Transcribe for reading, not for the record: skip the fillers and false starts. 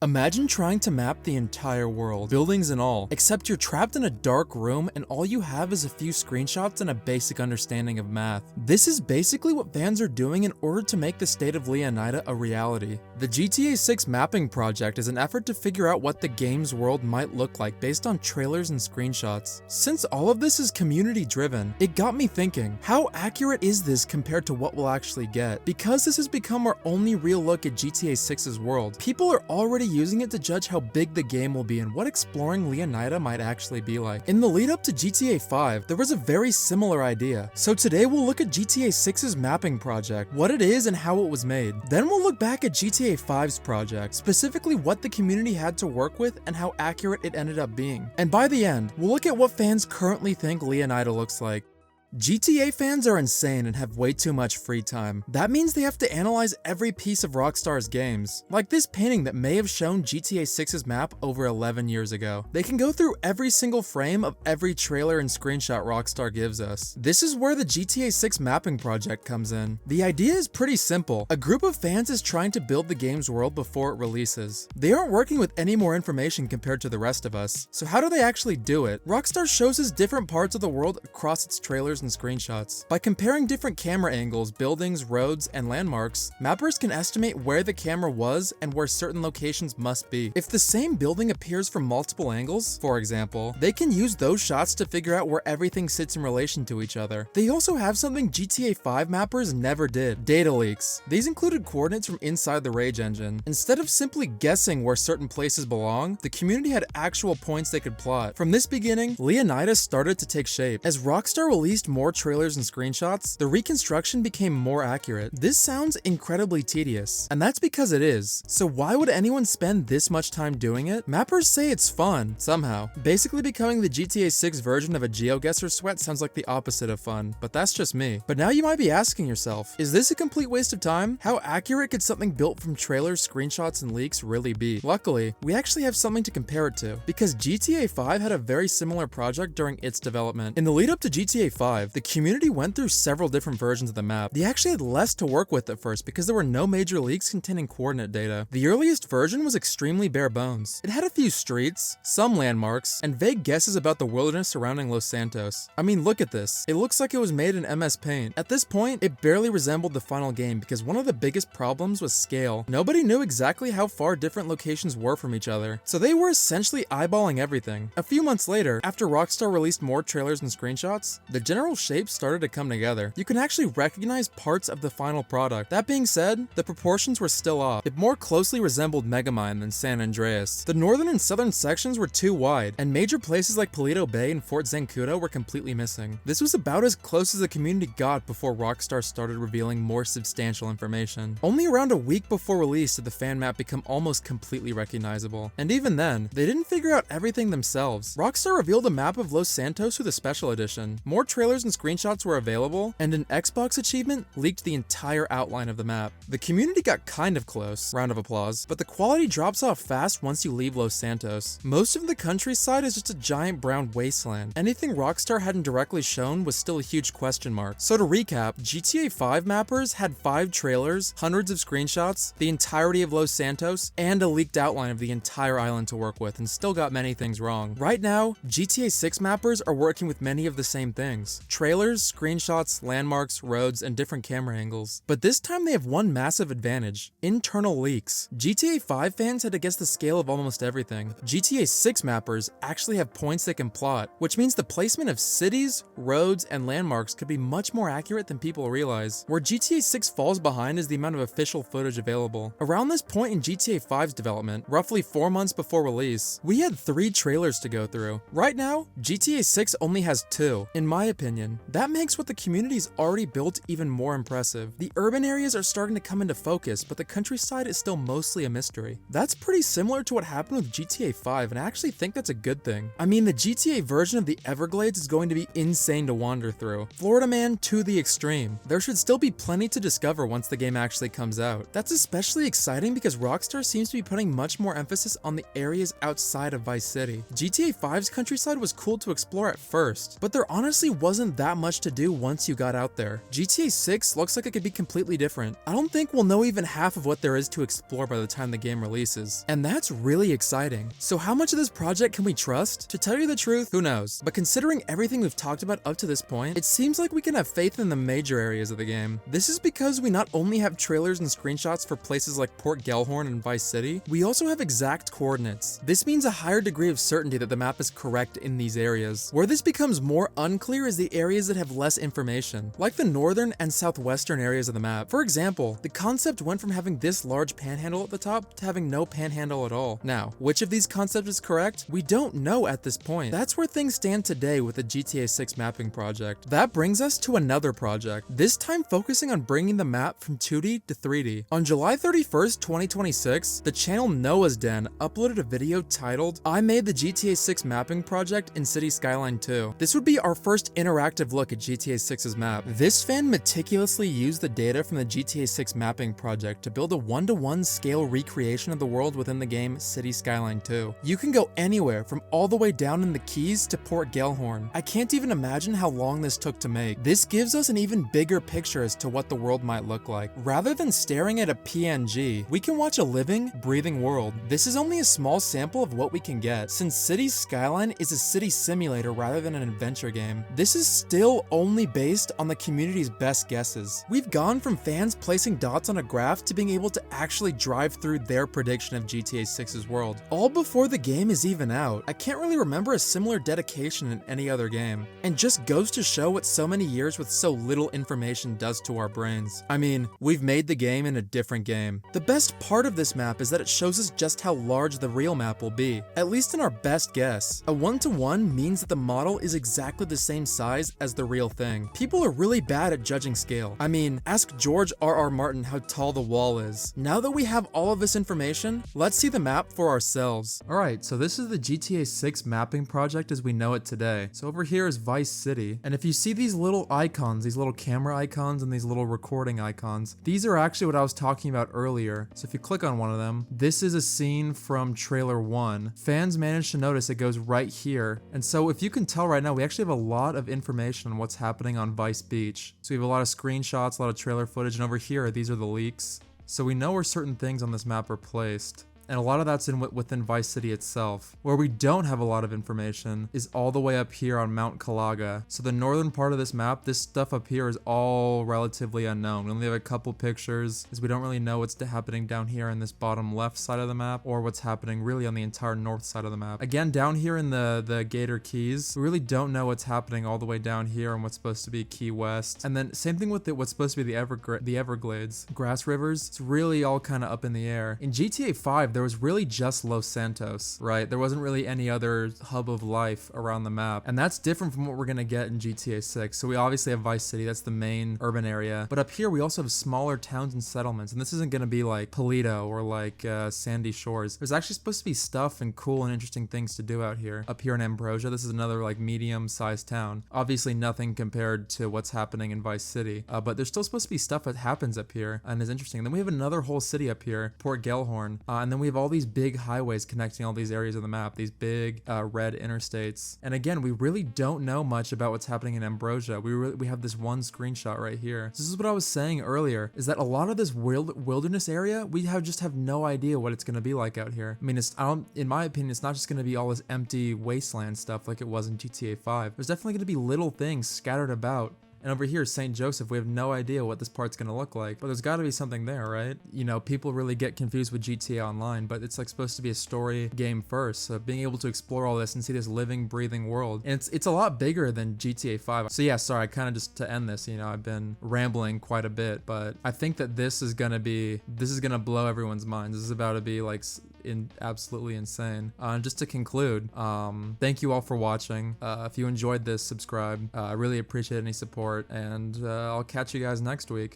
Imagine trying to map the entire world, buildings and all, except you're trapped in a dark room and all you have is a few screenshots and a basic understanding of math. This is basically what fans are doing in order to make the state of Leonida a reality. The GTA 6 mapping project is an effort to figure out what the game's world might look like based on trailers and screenshots. Since all of this is community driven, it got me thinking, how accurate is this compared to what we'll actually get? Because this has become our only real look at GTA 6's world, people are already using it to judge how big the game will be and what exploring Leonida might actually be like. In the lead up to GTA 5, there was a very similar idea. So today we'll look at GTA 6's mapping project, what it is and how it was made. Then we'll look back at GTA 5's project, specifically what the community had to work with and how accurate it ended up being. And by the end, we'll look at what fans currently think Leonida looks like. GTA fans are insane and have way too much free time. That means they have to analyze every piece of Rockstar's games, like this painting that may have shown GTA 6's map over 11 years ago. They can go through every single frame of every trailer and screenshot Rockstar gives us. This is where the GTA 6 mapping project comes in. The idea is pretty simple. A group of fans is trying to build the game's world before it releases. They aren't working with any more information compared to the rest of us. So how do they actually do it? Rockstar shows us different parts of the world across its trailers and screenshots. By comparing different camera angles, buildings, roads, and landmarks, mappers can estimate where the camera was and where certain locations must be. If the same building appears from multiple angles, for example, they can use those shots to figure out where everything sits in relation to each other. They also have something GTA 5 mappers never did: data leaks. These included coordinates from inside the Rage engine. Instead of simply guessing where certain places belong, the community had actual points they could plot. From this beginning, Leonida started to take shape. As Rockstar released more trailers and screenshots, the reconstruction became more accurate. This sounds incredibly tedious, and that's because it is. So why would anyone spend this much time doing it? Mappers say it's fun, somehow. Basically becoming the GTA 6 version of a GeoGuessr sweat sounds like the opposite of fun, but that's just me. But now you might be asking yourself, is this a complete waste of time? How accurate could something built from trailers, screenshots, and leaks really be? Luckily, we actually have something to compare it to, because GTA 5 had a very similar project during its development. In the lead up to GTA 5, the community went through several different versions of the map. They actually had less to work with at first because there were no major leaks containing coordinate data. The earliest version was extremely bare bones. It had a few streets, some landmarks, and vague guesses about the wilderness surrounding Los Santos. I mean, look at this. It looks like it was made in MS Paint. At this point, it barely resembled the final game because one of the biggest problems was scale. Nobody knew exactly how far different locations were from each other, so they were essentially eyeballing everything. A few months later, after Rockstar released more trailers and screenshots, the general shape started to come together. You can actually recognize parts of the final product. That being said, the proportions were still off. It more closely resembled Megamind than San Andreas. The northern and southern sections were too wide, and major places like Paleto Bay and Fort Zancudo were completely missing. This was about as close as the community got before Rockstar started revealing more substantial information. Only around a week before release did the fan map become almost completely recognizable. And even then, they didn't figure out everything themselves. Rockstar revealed a map of Los Santos with a special edition. More trailers and screenshots were available, and an Xbox achievement leaked the entire outline of the map. The community got kind of close, round of applause, but the quality drops off fast once you leave Los Santos. Most of the countryside is just a giant brown wasteland. Anything Rockstar hadn't directly shown was still a huge question mark. So to recap, GTA 5 mappers had 5 trailers, hundreds of screenshots, the entirety of Los Santos, and a leaked outline of the entire island to work with, and still got many things wrong. Right now, GTA 6 mappers are working with many of the same things: trailers, screenshots, landmarks, roads, and different camera angles. But this time they have one massive advantage: internal leaks. GTA 5 fans had to guess the scale of almost everything. GTA 6 mappers actually have points they can plot, which means the placement of cities, roads, and landmarks could be much more accurate than people realize. Where GTA 6 falls behind is the amount of official footage available. Around this point in GTA 5's development, roughly 4 months before release, we had 3 trailers to go through. Right now, GTA 6 only has 2. In my opinion, that makes what the community's already built even more impressive. The urban areas are starting to come into focus, but the countryside is still mostly a mystery. That's pretty similar to what happened with GTA 5, and I actually think that's a good thing. I mean, the GTA version of the Everglades is going to be insane to wander through. Florida Man to the extreme. There should still be plenty to discover once the game actually comes out. That's especially exciting because Rockstar seems to be putting much more emphasis on the areas outside of Vice City. GTA 5's countryside was cool to explore at first, but there honestly wasn't wasn't that much to do once you got out there. GTA 6 looks like it could be completely different. I don't think we'll know even half of what there is to explore by the time the game releases. And that's really exciting. So how much of this project can we trust? To tell you the truth, who knows? But considering everything we've talked about up to this point, it seems like we can have faith in the major areas of the game. This is because we not only have trailers and screenshots for places like Port Gellhorn and Vice City, we also have exact coordinates. This means a higher degree of certainty that the map is correct in these areas. Where this becomes more unclear is the areas that have less information, like the northern and southwestern areas of the map. For example, the concept went from having this large panhandle at the top to having no panhandle at all. Now, which of these concepts is correct? We don't know at this point. That's where things stand today with the GTA 6 mapping project. That brings us to another project, this time focusing on bringing the map from 2D to 3D. On July 31st, 2026, the channel Noah's Den uploaded a video titled, "I made the GTA 6 mapping project in City Skyline 2. This would be our first interactive look at GTA 6's map. This fan meticulously used the data from the GTA 6 mapping project to build a 1-to-1 scale recreation of the world within the game City Skyline 2. You can go anywhere from all the way down in the Keys to Port Gellhorn. I can't even imagine how long this took to make. This gives us an even bigger picture as to what the world might look like. Rather than staring at a PNG, we can watch a living, breathing world. This is only a small sample of what we can get, since City Skyline is a city simulator rather than an adventure game. This is still only based on the community's best guesses. We've gone from fans placing dots on a graph to being able to actually drive through their prediction of GTA 6's world, all before the game is even out. I can't really remember a similar dedication in any other game, and just goes to show what so many years with so little information does to our brains. I mean, we've made the game in a different game. The best part of this map is that it shows us just how large the real map will be, at least in our best guess. A 1-to-1 means that the model is exactly the same size as the real thing. People are really bad at judging scale. I mean, ask George R.R. Martin how tall the wall is. Now that we have all of this information, let's see the map for ourselves. Alright, so this is the GTA 6 mapping project as we know it today. So over here is Vice City, and if you see these little icons, these little camera icons and these little recording icons, these are actually what I was talking about earlier. So if you click on one of them, this is a scene from trailer 1. Fans managed to notice it goes right here, and so if you can tell right now, we actually have a lot of information on what's happening on Vice Beach. So we have a lot of screenshots, a lot of trailer footage, and over here, these are the leaks. So we know where certain things on this map are placed. And a lot of that's within Vice City itself. Where we don't have a lot of information is all the way up here on Mount Calaga. So the northern part of this map, this stuff up here is all relatively unknown. We only have a couple pictures, as we don't really know what's happening down here in this bottom left side of the map, or what's happening really on the entire north side of the map. Again, down here in the Gator Keys, we really don't know what's happening all the way down here on what's supposed to be Key West. And then same thing with what's supposed to be the Everglades. Grass Rivers, it's really all kind of up in the air. In GTA 5, there was really just Los Santos, right? There wasn't really any other hub of life around the map, and that's different from what we're gonna get in GTA 6. So we obviously have Vice City, that's the main urban area, but up here we also have smaller towns and settlements, and this isn't gonna be like Paleto or like Sandy Shores. There's actually supposed to be stuff and cool and interesting things to do out here. Up here in Ambrosia, this is another like medium-sized town. Obviously nothing compared to what's happening in Vice City, but there's still supposed to be stuff that happens up here and is interesting. And then we have another whole city up here, Port Gellhorn, and then we have all these big highways connecting all these areas of the map, these big red interstates. And again, we really don't know much about what's happening in Ambrosia. We have this one screenshot right here. This is what I was saying earlier, is that a lot of this wilderness area, we just have no idea what it's going to be like out here. I mean, in my opinion, it's not just going to be all this empty wasteland stuff like it was in GTA 5. There's definitely going to be little things scattered about. And over here, St. Joseph, we have no idea what this part's gonna look like, but there's gotta be something there, right? You know, people really get confused with GTA Online, but it's like supposed to be a story game first, so being able to explore all this and see this living, breathing world, and it's a lot bigger than GTA 5. So yeah, sorry, kind of just to end this, you know, I've been rambling quite a bit, but I think that this is gonna blow everyone's minds. This is about to be like absolutely insane. Just to conclude, thank you all for watching. If you enjoyed this, subscribe. I really appreciate any support, and I'll catch you guys next week.